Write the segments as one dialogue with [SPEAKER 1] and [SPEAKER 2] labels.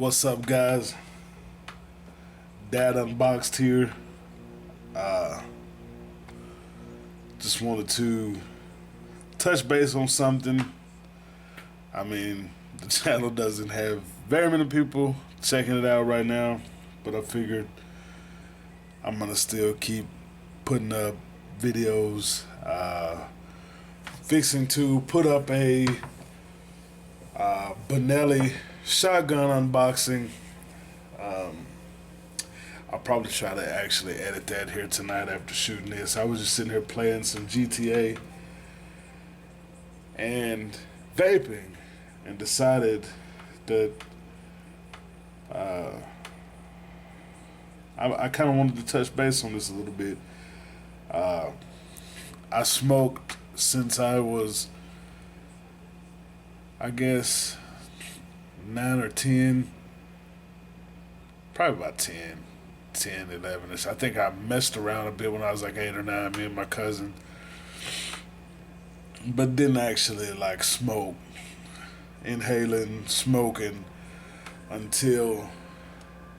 [SPEAKER 1] What's up, guys? Dad Unboxed here. Just wanted to touch base on something. I mean, the channel doesn't have very many people checking it out right now, but I figured I'm gonna still keep putting up videos. Fixing to put up a Benelli shotgun unboxing. I'll probably try to actually edit that here tonight after shooting this. I was just sitting here playing some GTA and vaping and decided that I kind of wanted to touch base on this a little bit. I smoked since I was, I guess, 9 or 10, probably about 10, 11ish. I think I messed around a bit when I was like 8 or 9, me and my cousin, but didn't actually like smoke, inhaling, smoking until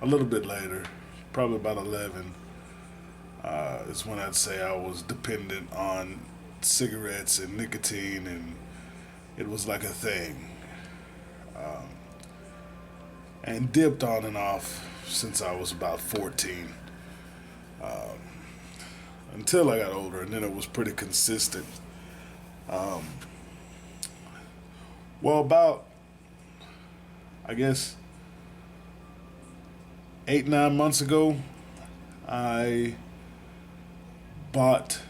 [SPEAKER 1] a little bit later, probably about 11. Is when I'd say I was dependent on cigarettes and nicotine, and it was like a thing. And dipped on and off since I was about 14, until I got older, and then it was pretty consistent. Well, about, I guess, 8, 9 months ago, I bought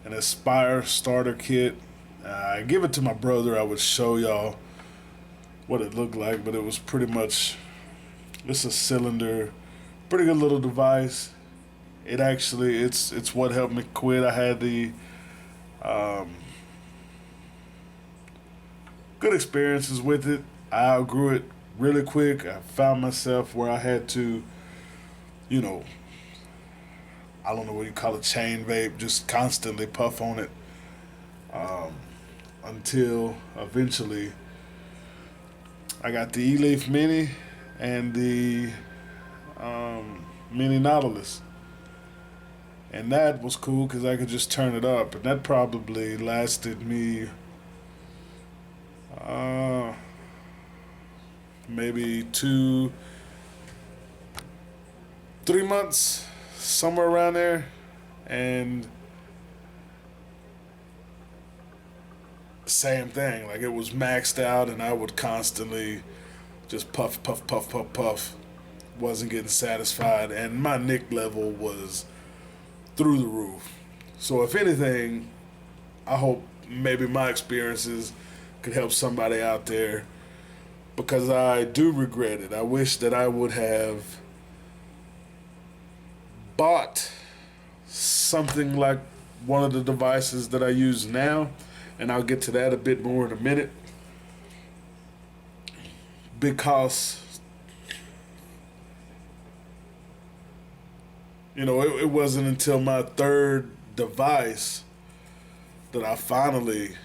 [SPEAKER 1] an Aspire starter kit. I give it to my brother. I would show y'all what it looked like, but it was pretty much just a cylinder, pretty good little device. It actually, it's what helped me quit. I had the good experiences with it. I outgrew it really quick. I found myself where I had to, I don't know what you call it, chain vape, just constantly puff on it, until eventually I got the E-Leaf Mini and the Mini Nautilus. And that was cool because I could just turn it up. And that probably lasted me maybe 2, 3 months, somewhere around there. And same thing, like it was maxed out and I would constantly just puff, puff, puff, puff, puff. Wasn't getting satisfied, and my nick level was through the roof. So if anything, I hope maybe my experiences could help somebody out there, because I do regret it. I wish that I would have bought something like one of the devices that I use now, and I'll get to that a bit more in a minute, because it wasn't until my third device that I finally,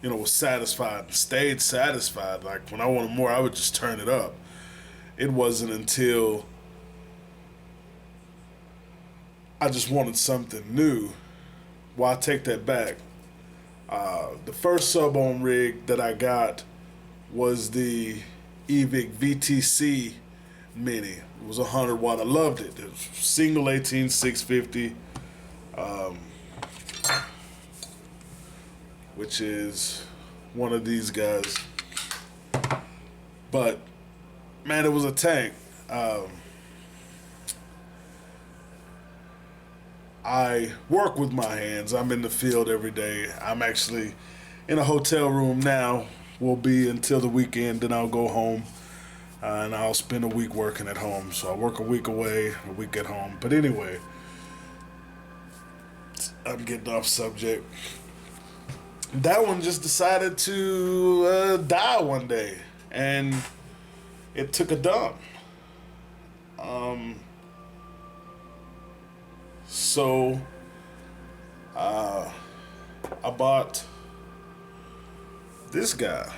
[SPEAKER 1] was satisfied and stayed satisfied. Like when I wanted more, I would just turn it up. It wasn't until I just wanted something new. Well, I take that back. The first sub-ohm rig that I got was the Evic VTC Mini. It was 100 watt. I loved it. It was single 18650, which is one of these guys. But man, it was a tank. I work with my hands. I'm in the field every day. I'm actually in a hotel room now. Will be until the weekend. Then I'll go home. And I'll spend a week working at home. So I work a week away, a week at home. But anyway, I'm getting off subject. That one just decided to die one day, and it took a dump. So I bought this guy,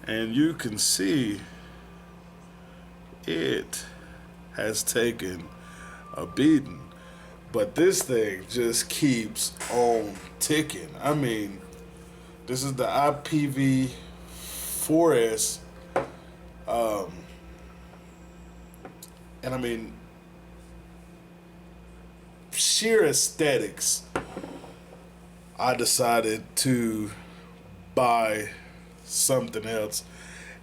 [SPEAKER 1] and you can see it has taken a beating. But this thing just keeps on ticking. I mean, this is the IPV 4S. Um, and I mean, sheer aesthetics, I decided to buy something else.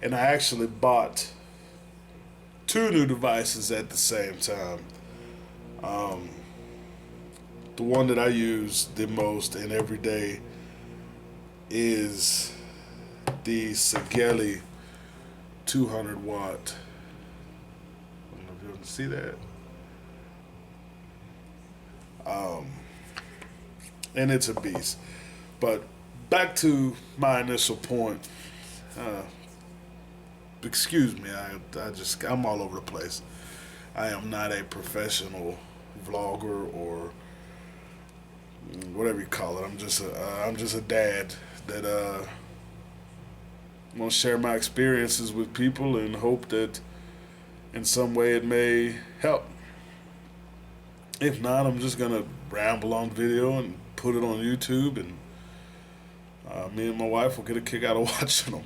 [SPEAKER 1] And I actually bought two new devices at the same time. Um, the one that I use the most and every day is the Sageli 200 watt. I don't know if you can see that. And it's a beast. But back to my initial point. Excuse me, I'm all over the place. I am not a professional vlogger or whatever you call it. I'm just a dad that want to share my experiences with people and hope that in some way it may help. If not, I'm just gonna ramble on video and put it on YouTube, and me and my wife will get a kick out of watching them.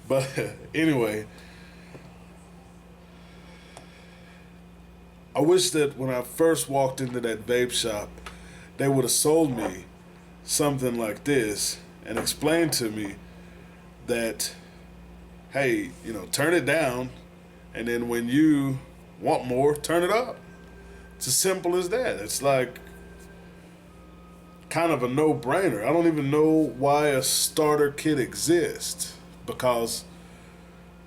[SPEAKER 1] But anyway, I wish that when I first walked into that vape shop, they would have sold me something like this and explained to me that, hey, turn it down, and then when you want more, turn it up. It's as simple as that. It's like kind of a no-brainer. I don't even know why a starter kit exists, because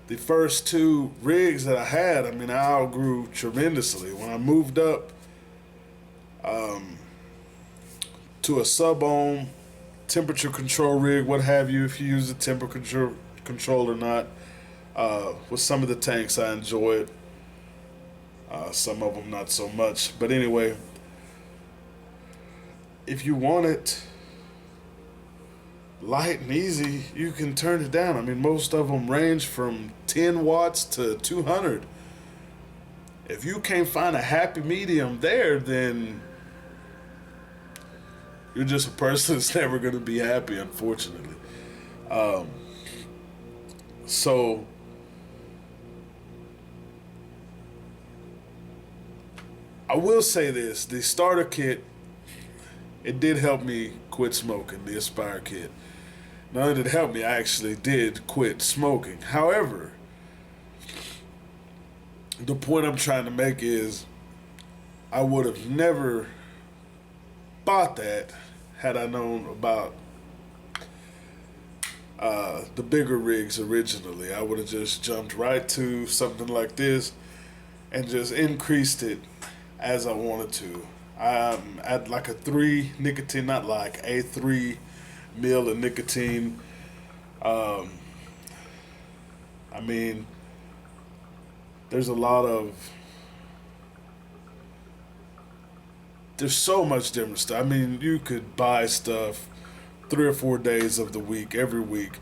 [SPEAKER 1] the first two rigs that I had, I mean, I outgrew tremendously. When I moved up to a sub-ohm temperature control rig, what have you, if you use the temperature control or not, with some of the tanks I enjoy it. Some of them not so much. But anyway, if you want it light and easy, you can turn it down. I mean, most of them range from 10 watts to 200. If you can't find a happy medium there, then you're just a person that's never going to be happy, unfortunately. So I will say this, the starter kit, it did help me quit smoking, the Aspire kit. Not only did it help me, I actually did quit smoking. However, the point I'm trying to make is I would have never bought that had I known about the bigger rigs originally. I would have just jumped right to something like this and just increased it as I wanted to. I'm at like a 3 nicotine, not like a 3 mil of nicotine. I mean, there's so much different stuff. I mean, you could buy stuff 3 or 4 days of the week, every week,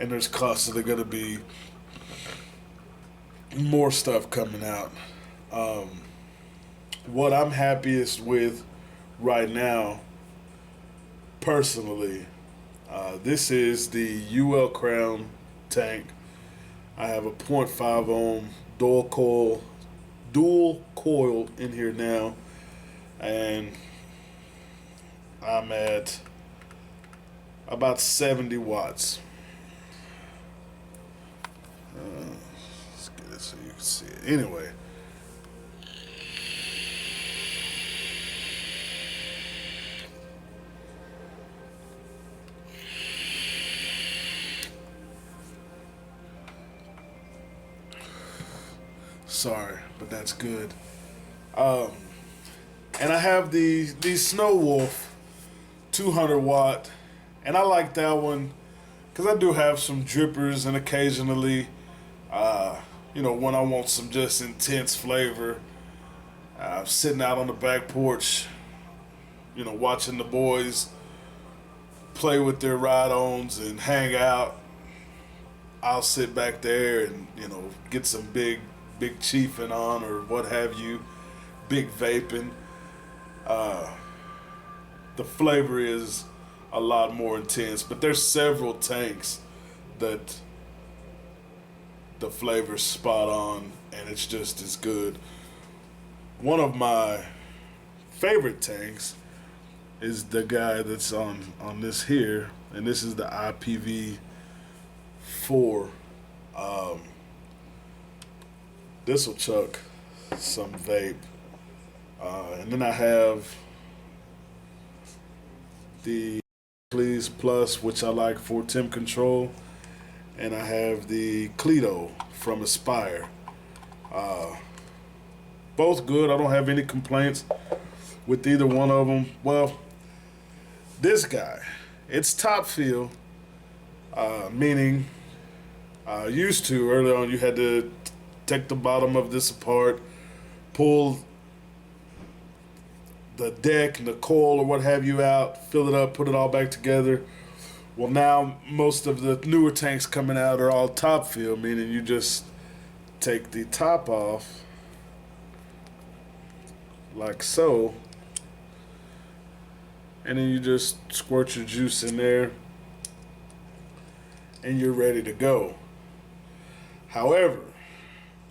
[SPEAKER 1] and there's constantly going to be more stuff coming out. What I'm happiest with right now, personally, this is the UL Crown tank. I have a 0.5 ohm dual coil in here now, and I'm at about 70 watts. Let's get it so you can see it. Anyway. Sorry, but that's good. And I have the Snow Wolf 200 watt, and I like that one because I do have some drippers, and occasionally, when I want some just intense flavor, sitting out on the back porch, watching the boys play with their ride-ons and hang out. I'll sit back there and get some big big chiefing on or what have you, big vaping. Uh, the flavor is a lot more intense, but there's several tanks that the flavor's spot on and it's just as good. One of my favorite tanks is the guy that's on this here, and this is the IPv4. Um, this will chuck some vape, and then I have the Please Plus, which I like for temp control, and I have the Clito from Aspire. Uh, both good. I don't have any complaints with either one of them. Well, this guy, it's top fill, meaning used to early on you had to take the bottom of this apart, pull the deck and the coil or what have you out, fill it up, put it all back together. Well, now most of the newer tanks coming out are all top fill, meaning you just take the top off like so, and then you just squirt your juice in there and you're ready to go. However,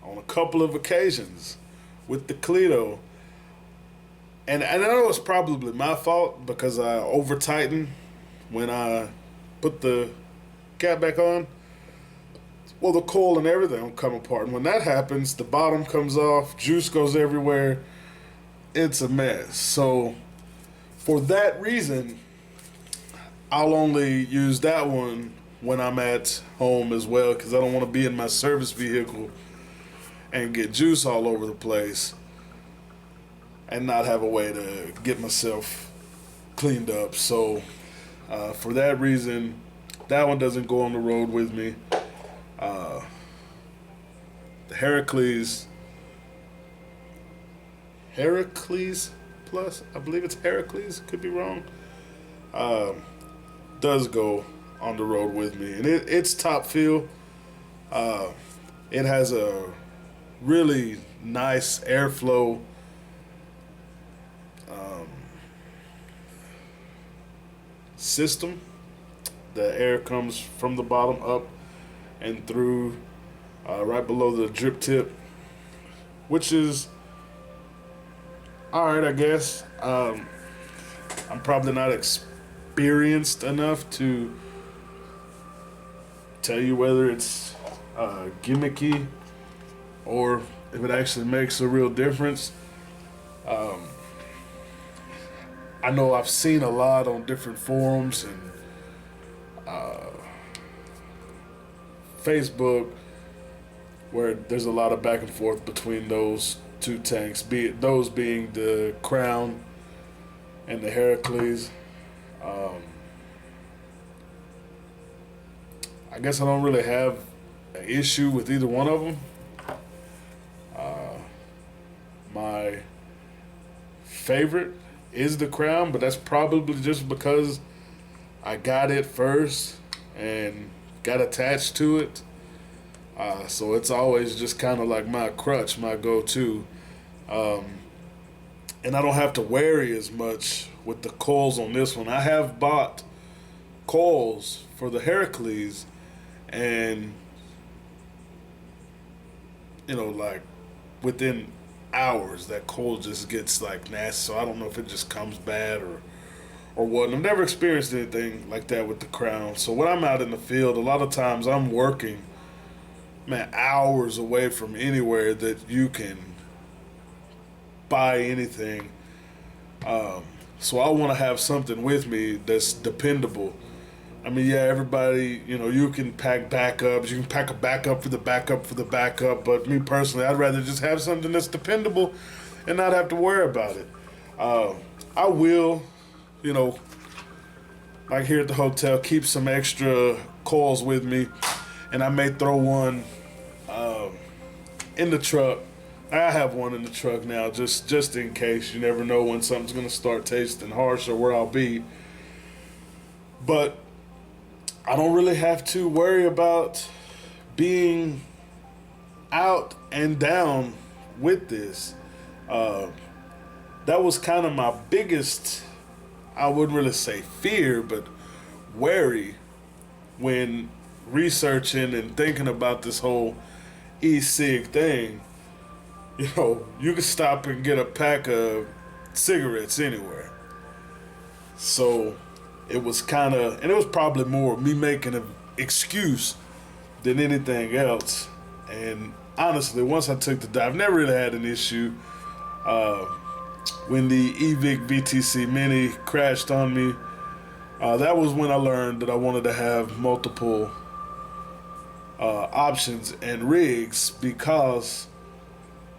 [SPEAKER 1] on a couple of occasions with the Clito, and I know it's probably my fault because I over tighten when I put the cap back on. Well, the coil and everything will come apart. And when that happens, the bottom comes off, juice goes everywhere. It's a mess. So for that reason, I'll only use that one when I'm at home as well, because I don't want to be in my service vehicle and get juice all over the place and not have a way to get myself cleaned up. So for that reason, that one doesn't go on the road with me. The Heracles Plus, I believe it's Heracles, could be wrong, does go on the road with me. And it's top fill. It has a really nice airflow system. The air comes from the bottom up and through right below the drip tip, which is alright, I guess. I'm probably not experienced enough to tell you whether it's gimmicky or if it actually makes a real difference. I know I've seen a lot on different forums and Facebook where there's a lot of back and forth between those two tanks, be it those being the Crown and the Heracles. I guess I don't really have an issue with either one of them. My favorite is the Crown, but that's probably just because I got it first and got attached to it. So it's always just kind of like my crutch, my go-to. And I don't have to worry as much with the coils on this one. I have bought coils for the Heracles, and like within hours that coil just gets like nasty. So I don't know if it just comes bad or what. And I've never experienced anything like that with the Crown. So when I'm out in the field, a lot of times I'm working, hours away from anywhere that you can buy anything. So I want to have something with me that's dependable. I mean, yeah, everybody, you can pack backups. You can pack a backup for the backup for the backup. But me personally, I'd rather just have something that's dependable and not have to worry about it. I will, like here at the hotel, keep some extra coils with me. And I may throw one in the truck. I have one in the truck now, just in case. You never know when something's going to start tasting harsh or where I'll be. But I don't really have to worry about being out and down with this. Uh, that was kind of my biggest, I wouldn't really say fear, but worry when researching and thinking about this whole e-cig thing. You know, you can stop and get a pack of cigarettes anywhere. So it was kind of, and it was probably more me making an excuse than anything else. And honestly, once I took the dive, I've never really had an issue. Uh, when the eVic VTC Mini crashed on me, that was when I learned that I wanted to have multiple options and rigs, because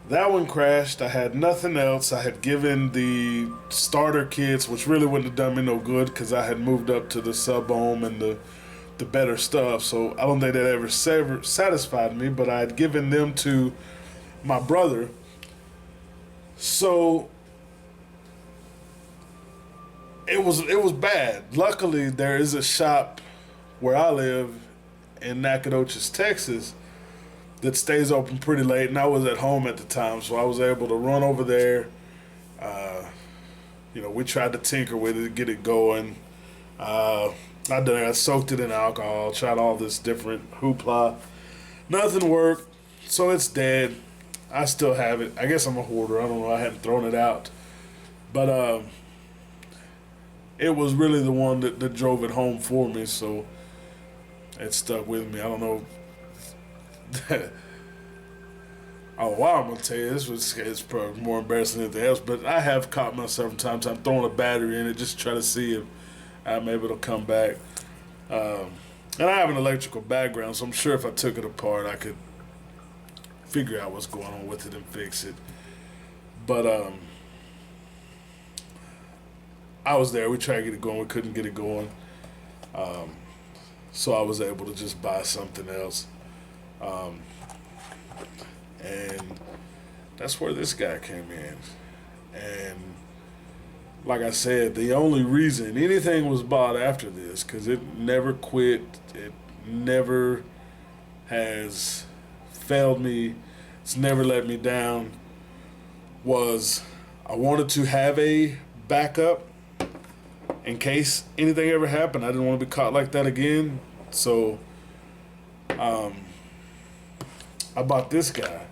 [SPEAKER 1] that one crashed. I had nothing else. I had given the starter kits, which really wouldn't have done me no good because I had moved up to the sub ohm and the better stuff. So I don't think that ever satisfied me, but I had given them to my brother. So it was bad. Luckily, there is a shop where I live in Nacogdoches, Texas, that stays open pretty late, and I was at home at the time, so I was able to run over there. We tried to tinker with it, get it going. I soaked it in alcohol, tried all this different hoopla. Nothing worked, so it's dead. I still have it. I guess I'm a hoarder. I don't know. I hadn't thrown it out. But it was really the one that drove it home for me, so it stuck with me. I don't know. Oh, wow, I'm going to tell you, it's probably more embarrassing than anything else, but I have caught myself sometimes. I'm throwing a battery in it just to try to see if I'm able to come back. And I have an electrical background, so I'm sure if I took it apart, I could figure out what's going on with it and fix it. But I was there. We tried to get it going. We couldn't get it going. So I was able to just buy something else. And that's where this guy came in. And like I said, the only reason anything was bought after this, because it never quit, it never has failed me, it's never let me down, was I wanted to have a backup in case anything ever happened. I didn't want to be caught like that again. So I bought this guy.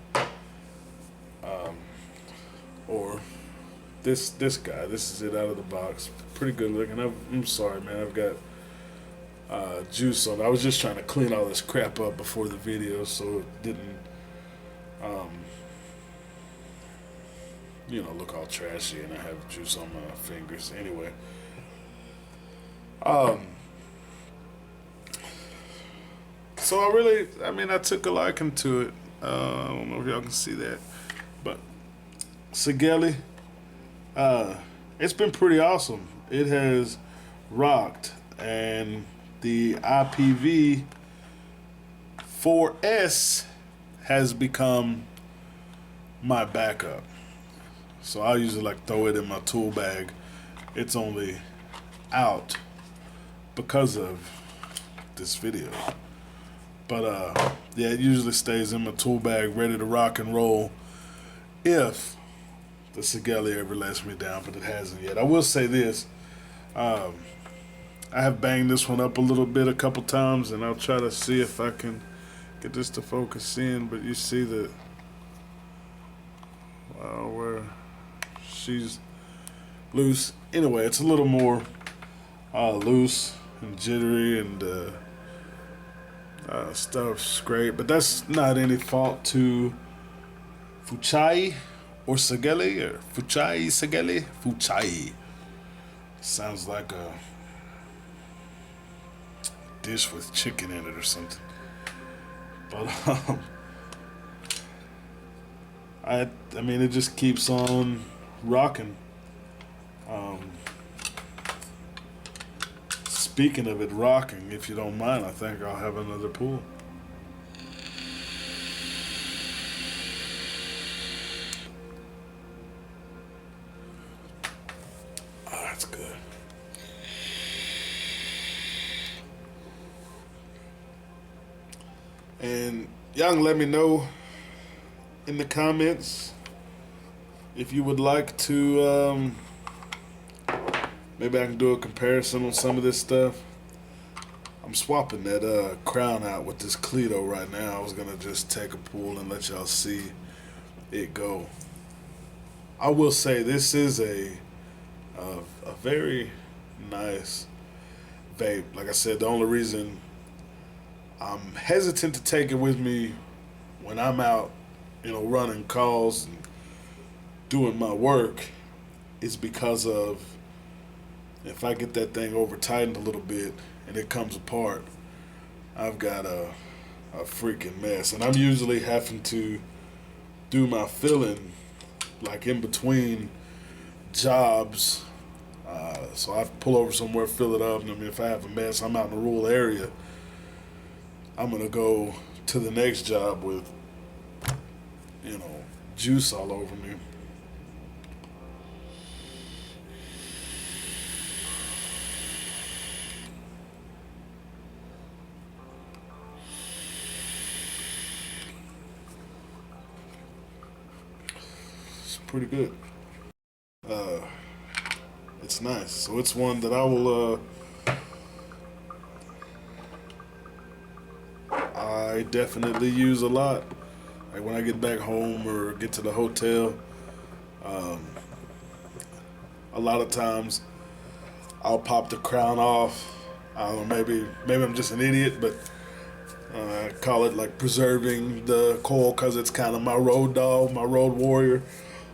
[SPEAKER 1] Or this guy. This is it out of the box. Pretty good looking. I'm sorry, man. I've got juice on it. I was just trying to clean all this crap up before the video, so it didn't, look all trashy, and I have juice on my fingers. Anyway, so I took a liking to it. I don't know if y'all can see that, but Sigeli, it's been pretty awesome. It has rocked, and the IPV 4S has become my backup. So I usually throw it in my tool bag. It's only out because of this video. But it usually stays in my tool bag ready to rock and roll if the Sigeli ever lets me down, but it hasn't yet. I will say this. I have banged this one up a couple times, and I'll try to see if I can get this to focus in, but you see that where she's loose. Anyway, it's a little more loose and jittery, and stuff's great, but that's not any fault to Fuchai or Sigeli, or Fuchai Sigeli. Fuchai sounds like a dish with chicken in it or something. But it just keeps on rocking. Speaking of it rocking, if you don't mind, I think I'll have another pull. That's good. And y'all can let me know in the comments if you would like to. Maybe I can do a comparison on some of this stuff. I'm swapping that crown out with this Cleto right now. I was gonna just take a pull and let y'all see it go. I will say this is a very nice vape. Like I said, the only reason I'm hesitant to take it with me when I'm out, running calls and doing my work is because of if I get that thing over tightened a little bit and it comes apart, I've got a freaking mess. And I'm usually having to do my filling like in between jobs. So I pull over somewhere, fill it up, and I mean, if I have a mess, I'm out in a rural area, I'm gonna go to the next job with, juice all over me. It's pretty good. It's nice. So it's one that I definitely use a lot. Like when I get back home or get to the hotel, um, a lot of times I'll pop the crown off. I don't know, maybe I'm just an idiot, but I call it like preserving the coil because it's kind of my road dog, my road warrior.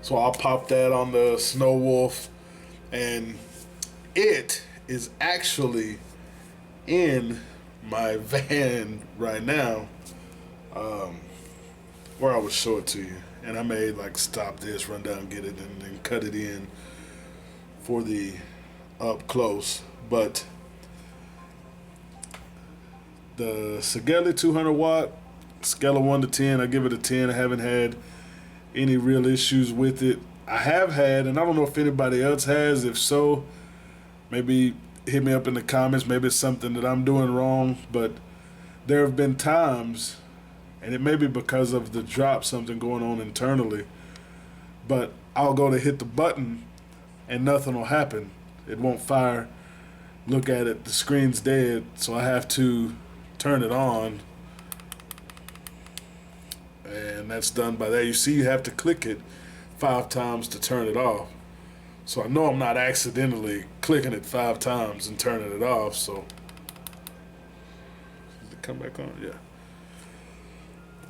[SPEAKER 1] So I'll pop that on the Snow Wolf, and it is actually in my van right now, where I would show it to you. And I may like stop this, run down, get it, and then cut it in for the up close. But the Sigelli 200 watt, scale of 1 to 10, I give it a 10. I haven't had any real issues with it. I have had, and I don't know if anybody else has. If so, maybe hit me up in the comments. Maybe it's something that I'm doing wrong, but there have been times, and it may be because of the drop, something going on internally, but I'll go to hit the button and nothing will happen. It won't fire. Look at it, the screen's dead, so I have to turn it on, and that's done by that. You see, you have to click it 5 times to turn it off. So I know I'm not accidentally clicking it 5 times and turning it off. So did it come back on? Yeah.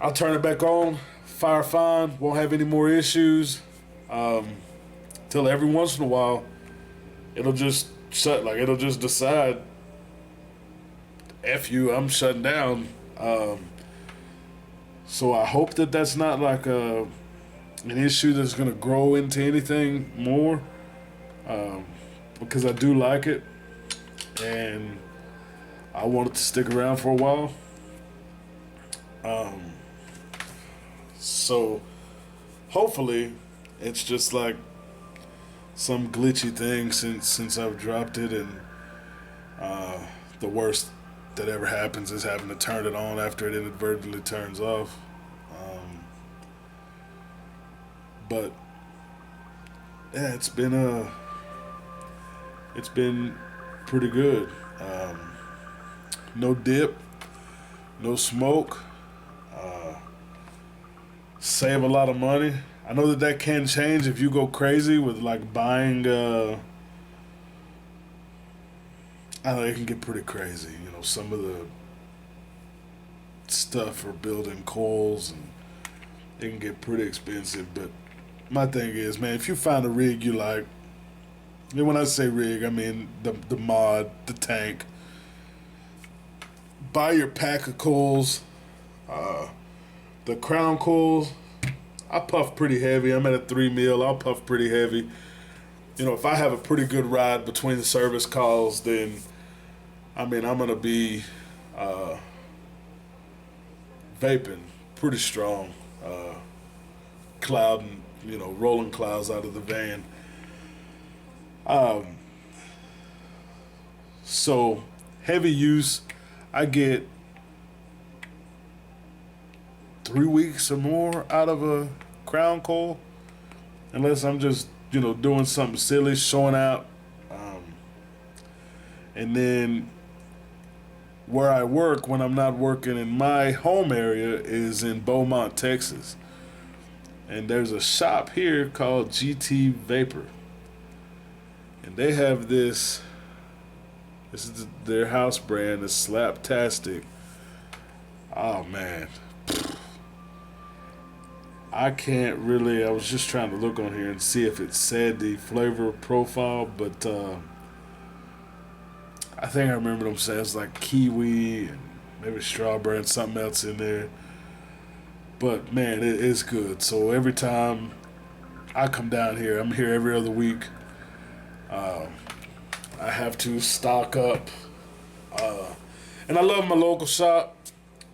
[SPEAKER 1] I'll turn it back on. Fire fine. Won't have any more issues. Till every once in a while, it'll just shut. Like it'll just decide, F you, I'm shutting down. So I hope that that's not like an issue that's going to grow into anything more. Because I do like it, and I want it to stick around for a while. So hopefully it's just like some glitchy thing since I've dropped it, and the worst that ever happens is having to turn it on after it inadvertently turns off. But yeah, it's been pretty good. No dip, no smoke. Save a lot of money. I know that can change if you go crazy with like buying. I know it can get pretty crazy. Some of the stuff for building coils, and it can get pretty expensive. But my thing is, man, if you find a rig you like, and when I say rig, I mean the mod, the tank. Buy your pack of coils. The crown coils, I puff pretty heavy. I'm at a 3 mil. I'll puff pretty heavy. If I have a pretty good ride between the service calls, then I'm gonna be vaping pretty strong, clouding, rolling clouds out of the van. So heavy use, I get 3 weeks or more out of a crown coil, unless I'm just doing something silly, showing out. And then where I work when I'm not working in my home area is in Beaumont, Texas. And there's a shop here called GT Vapor. And they have this is their house brand, is Slaptastic. Oh man. I can't really, I was just trying to look on here and see if it said the flavor profile, but I think I remember them saying it's like kiwi and maybe strawberry and something else in there. But man, it is good. So every time I come down here, I'm here every other week. I have to stock up. And I love my local shop.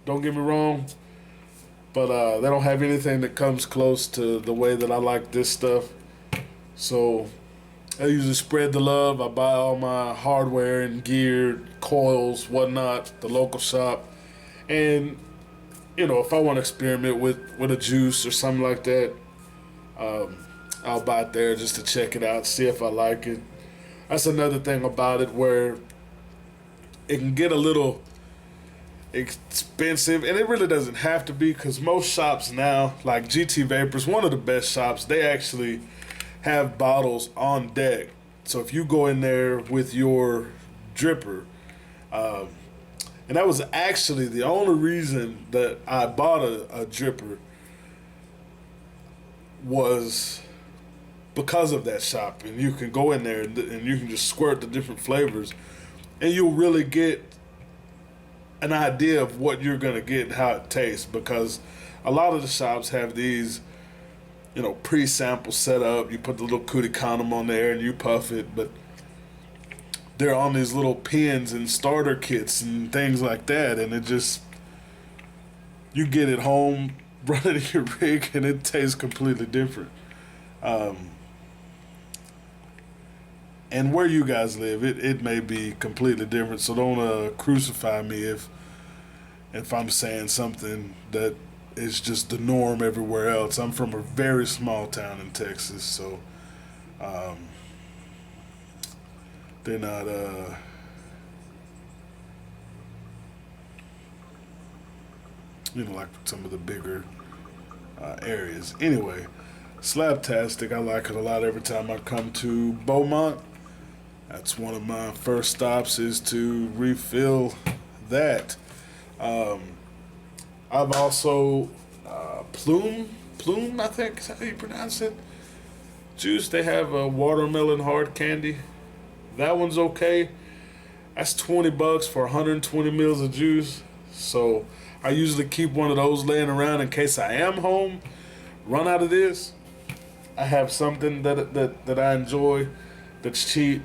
[SPEAKER 1] Don't get me wrong. But they don't have anything that comes close to the way that I like this stuff. So I usually spread the love. I buy all my hardware and gear, coils, whatnot, the local shop. And, if I want to experiment with a juice or something like that, I'll buy it there just to check it out, see if I like it. That's another thing about it, where it can get a little expensive, and it really doesn't have to be, because most shops now, like GT Vapors, one of the best shops, they actually have bottles on deck. So if you go in there with your dripper, and that was actually the only reason that I bought a dripper, was because of that shop. And you can go in there and you can just squirt the different flavors, and you'll really get an idea of what you're gonna get and how it tastes, because a lot of the shops have these, pre-samples set up. You put the little cootie condom on there and you puff it, but they're on these little pins and starter kits and things like that, and it just, you get it home, run it in your rig, and it tastes completely different. And where you guys live, it may be completely different, so don't crucify me if I'm saying something that is just the norm everywhere else. I'm from a very small town in Texas, so they're not like some of the bigger areas. Anyway, Slaptastic, I like it a lot every time I come to Beaumont. That's one of my first stops, is to refill that. I've also Plume, I think is how you pronounce it. Juice. They have a watermelon hard candy. That one's okay. That's $20 for 120 mils of juice. So I usually keep one of those laying around in case I am home, run out of this. I have something that I enjoy, that's cheap.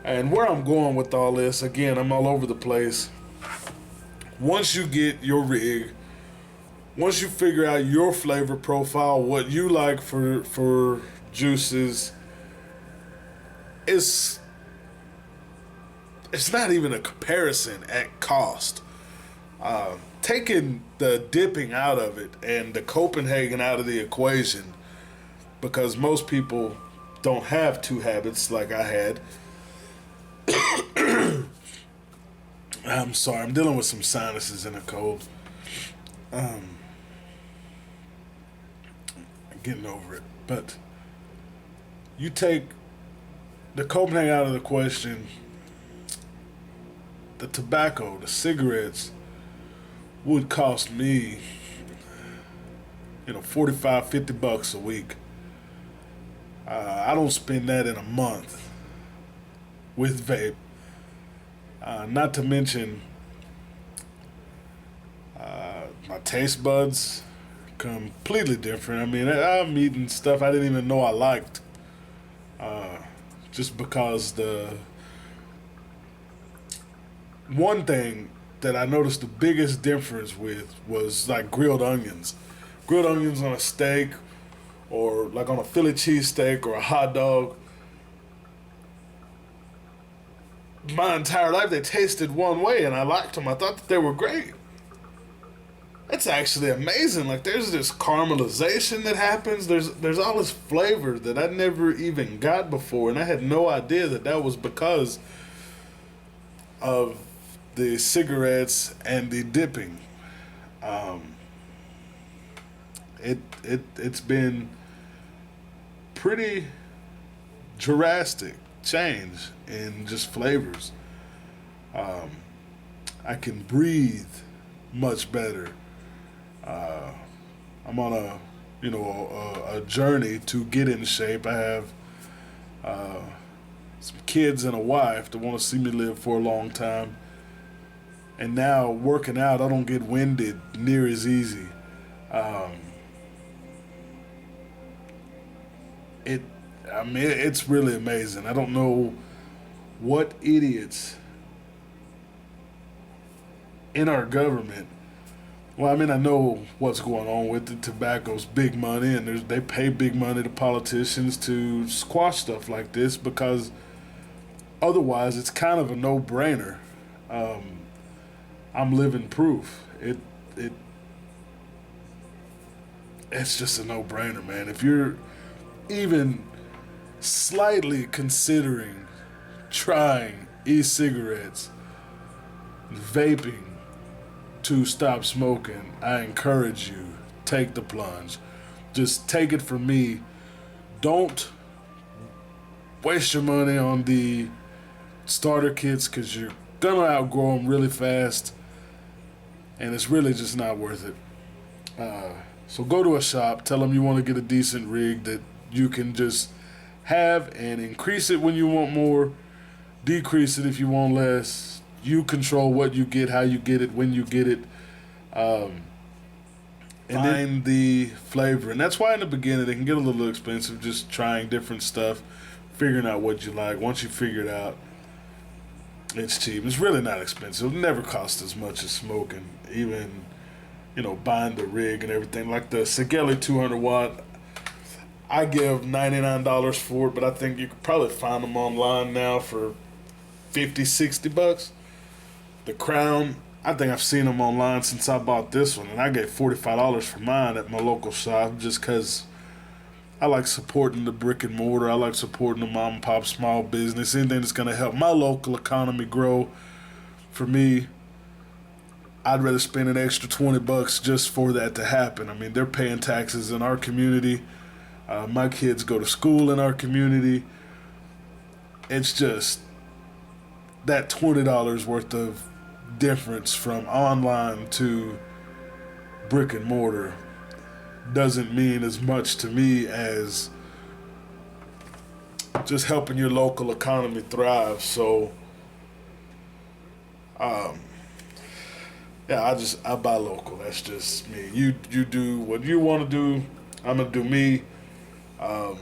[SPEAKER 1] And where I'm going with all this, again, I'm all over the place. Once you get your rig, once you figure out your flavor profile, what you like for juices, it's not even a comparison at cost. Taking the dipping out of it and the Copenhagen out of the equation, because most people don't have two habits like I had. I'm sorry, I'm dealing with some sinuses and a cold. I'm getting over it. But you take the Copenhagen out of the question, the tobacco, the cigarettes would cost me, $45, $50 a week. I don't spend that in a month with vape. Not to mention my taste buds completely different. I mean, I'm eating stuff I didn't even know I liked, just because the one thing that I noticed the biggest difference with was like grilled onions on a steak, or like on a Philly cheesesteak or a hot dog. My entire life they tasted one way, and I liked them. I thought that they were great. It's actually amazing. Like there's this caramelization that happens. There's all this flavor that I never even got before, and I had no idea that that was because of the cigarettes and the dipping. Um, it's been pretty drastic change in just flavors. Um, I can breathe much better. Uh, I'm on a a journey to get in shape. I have uh, some kids and a wife that want to see me live for a long time. And now working out, I don't get winded near as easy. Um, it, I mean, it's really amazing. I don't know what idiots in our government. Well, I mean, I know what's going on with it. Tobacco's big money, and they pay big money to politicians to squash stuff like this because otherwise, it's kind of a no-brainer. Um, I'm living proof. It it's just a no-brainer, man. If you're even slightly considering trying e-cigarettes, vaping to stop smoking, I encourage you, take the plunge. Just take it from me. Don't waste your money on the starter kits because you're gonna outgrow them really fast, and it's really just not worth it. So go to a shop, tell them you want to get a decent rig that you can just have and increase it when you want more, decrease it if you want less. You control what you get, how you get it, when you get it, um, and then the flavor. And that's why in the beginning it can get a little expensive, just trying different stuff, figuring out what you like. Once you figure it out, it's cheap. It's really not expensive. It never costs as much as smoking, even buying the rig and everything. Like the Segele 200 watt, I give $99 for it, but I think you could probably find them online now for 50, $60. The Crown, I think I've seen them online since I bought this one, and I gave $45 for mine at my local shop just because I like supporting the brick and mortar. I like supporting the mom and pop small business. Anything that's going to help my local economy grow. For me, I'd rather spend an extra $20 just for that to happen. I mean, they're paying taxes in our community. My kids go to school in our community. It's just that $20 worth of difference from online to brick and mortar doesn't mean as much to me as just helping your local economy thrive. So, um, yeah, I buy local. That's just me. You do what you want to do. I'm gonna do me. Um,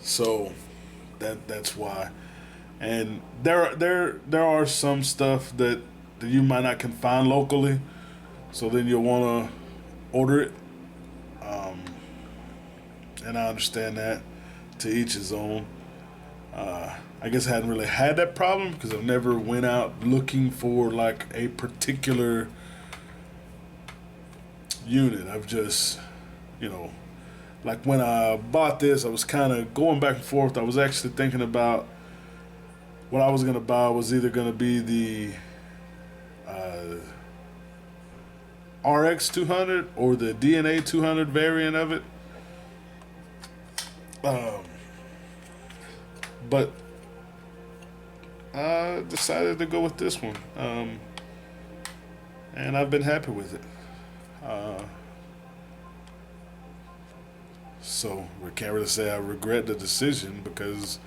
[SPEAKER 1] so that's why. And there are some stuff that you might not can find locally, so then you'll want to order it. Um, and I understand that. To each his own. I guess I hadn't really had that problem because I've never went out looking for like a particular unit. I've just, like when I bought this, I was kind of going back and forth. I was actually thinking about what I was gonna buy was either gonna be the RX 200 or the DNA 200 variant of it. But I decided to go with this one, and I've been happy with it. So we can't really say I regret the decision because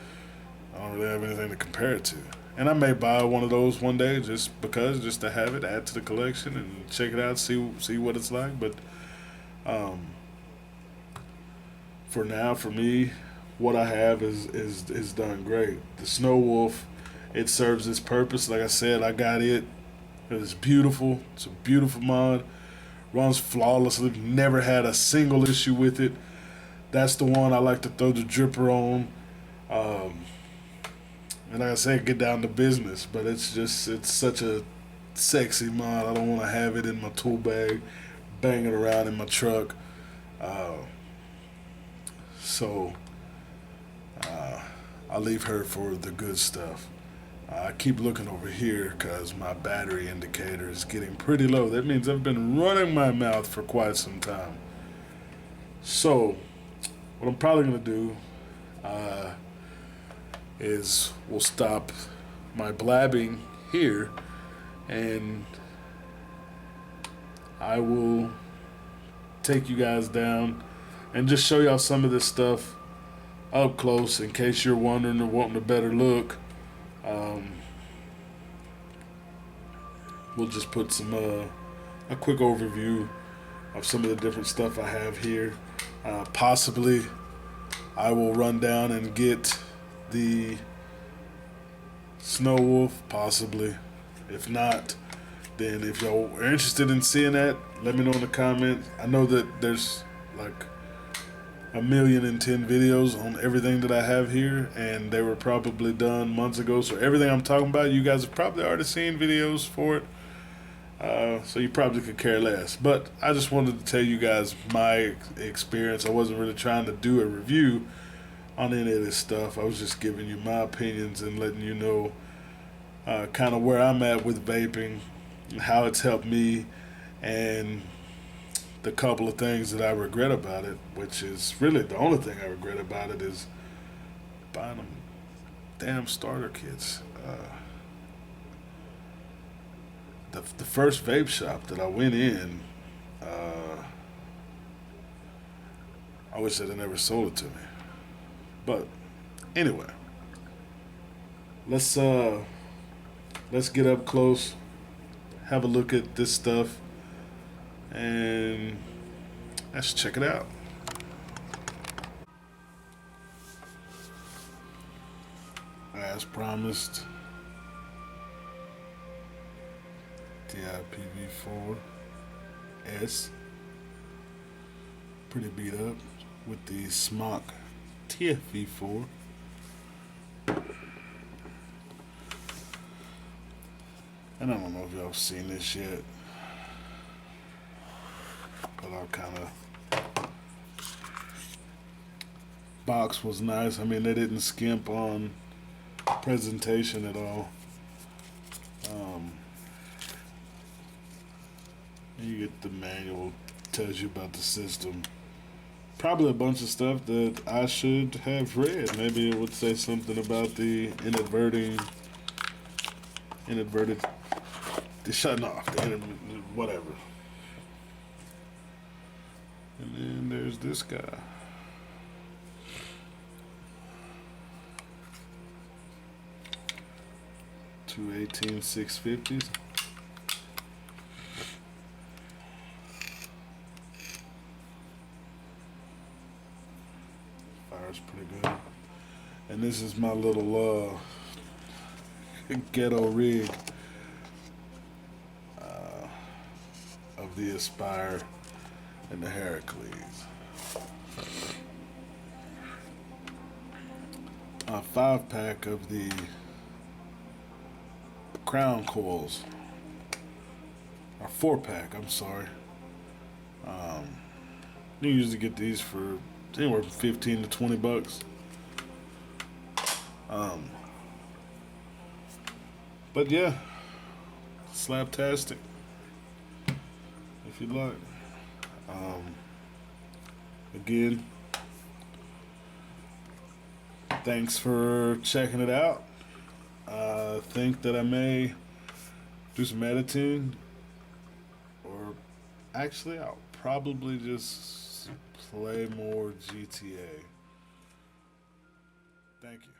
[SPEAKER 1] I don't really have anything to compare it to. And I may buy one of those one day just to have it, add to the collection, and check it out, see what it's like. But um, for now, for me, what I have is done great. The Snow Wolf, it serves its purpose. Like I said, I got it. It's beautiful. It's a beautiful mod. Runs flawlessly. Never had a single issue with it. That's the one I like to throw the dripper on. And like I said, get down to business. But it's such a sexy mod. I don't want to have it in my tool bag, banging around in my truck. Uh, so I'll leave her for the good stuff. I keep looking over here because my battery indicator is getting pretty low. That means I've been running my mouth for quite some time. So, what I'm probably going to do is we'll stop my blabbing here, and I will take you guys down and just show y'all some of this stuff up close in case you're wondering or wanting a better look. We'll just put some a quick overview of some of the different stuff I have here. Possibly I will run down and get the Snow Wolf, possibly. If not, then if y'all are interested in seeing that, let me know in the comments. I know that there's like 1,000,010 videos on everything that I have here, and they were probably done months ago. So everything I'm talking about, you guys have probably already seen videos for it. So you probably could care less. But I just wanted to tell you guys my experience. I wasn't really trying to do a review on any of this stuff. I was just giving you my opinions and letting you know kind of where I'm at with vaping, how it's helped me, and the couple of things that I regret about it, which is really the only thing I regret about it, is buying them damn starter kits. The first vape shop that I went in, I wish they'd never sold it to me. But anyway, let's get up close, have a look at this stuff, and let's check it out. As promised, TIPV4S, pretty beat up with the Smock TFV4. And I don't know if y'all have seen this yet, but our kind of box was nice. I mean, they didn't skimp on presentation at all. You get the manual, tells you about the system. Probably a bunch of stuff that I should have read. Maybe it would say something about the inadverted, the shutting off, whatever. And then there's this guy. Two 18650s. Fire's pretty good. And this is my little ghetto rig of the Aspire and the Heracles. A 5-pack of the Crown coils, or 4-pack, I'm sorry. You usually get these for anywhere from 15 to 20 bucks. But yeah, slaptastic, if you like. Again, thanks for checking it out. I think that I may do some editing, or actually I'll probably just play more GTA. Thank you.